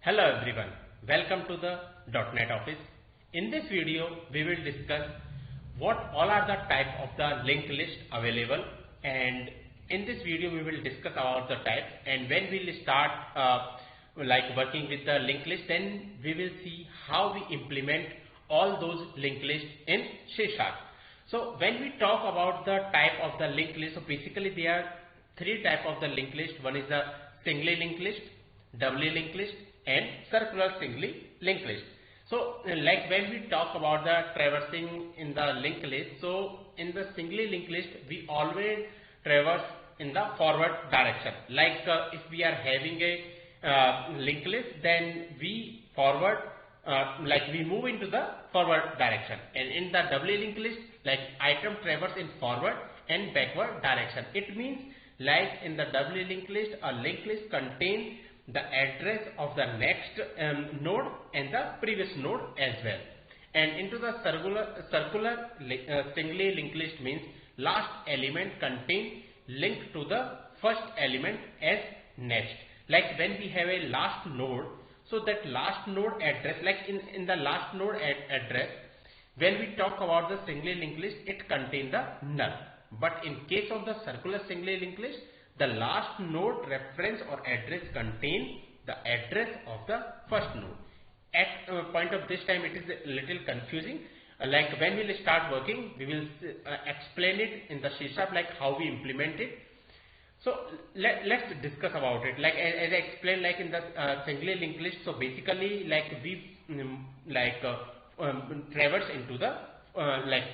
Hello everyone, welcome to the .NET Office. In this video, we will discuss what all are the type of the linked list available, and in this video we will discuss about the types, and when we will start working with the linked list, then we will see how we implement all those linked lists in C#. So when we talk about the type of the linked list, so basically there are three type of the linked list. One is the singly linked list, doubly linked list, and circular singly linked list. So like when we talk about the traversing in the linked list, so in the singly linked list we always traverse in the forward direction. Like if we are having a linked list, then we forward we move into the forward direction, and in the doubly linked list, like item traverse in forward and backward direction. It means like in the doubly linked list, a linked list contains the address of the next node and the previous node as well. And into the circular singly linked list means last element contain link to the first element as next. Like when we have a last node, so that last node address, like in the last node address, when we talk about the singly linked list, it contains the null. But in case of the circular singly linked list, the last node reference or address contain the address of the first node. At point of this time, it is a little confusing. Like when we will start working, we will explain it in the C# like how we implement it. So let's discuss about it. Like as I explained, like in the singly linked list, so basically like we traverse into the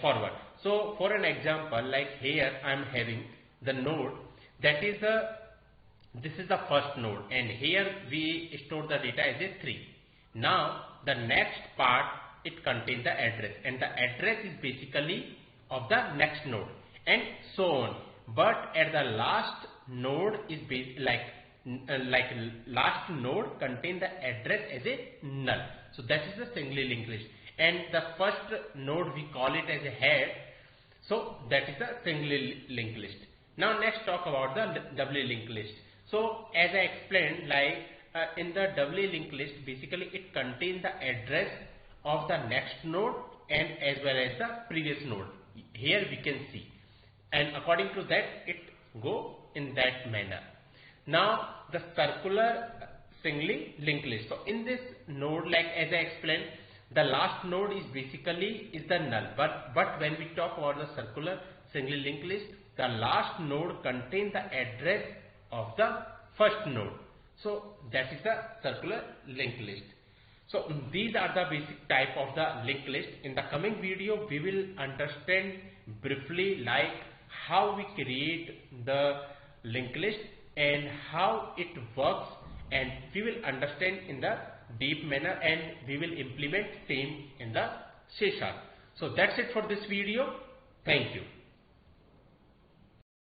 forward. So for an example, like here I am having the node that is this is the first node, and here we store the data as a 3. Now the next part, it contains the address, and the address is basically of the next node, and so on. But at the last node is last node contain the address as a null. So that is the singly linked list, and the first node we call it as a head. So that is the singly linked list. Now next talk about the doubly linked list. So as I explained, in the doubly linked list, basically it contains the address of the next node and as well as the previous node. Here we can see, and according to that it go in that manner. Now the circular singly linked list. So in this node, like as I explained, the last node is basically the null. But when we talk about the circular singly linked list, the last node contains the address of the first node. So that is the circular linked list. So these are the basic type of the linked list. In the coming video, we will understand briefly like how we create the linked list and how it works, and we will understand in the deep manner, and we will implement same in the C#. So that's it for this video. Thank you.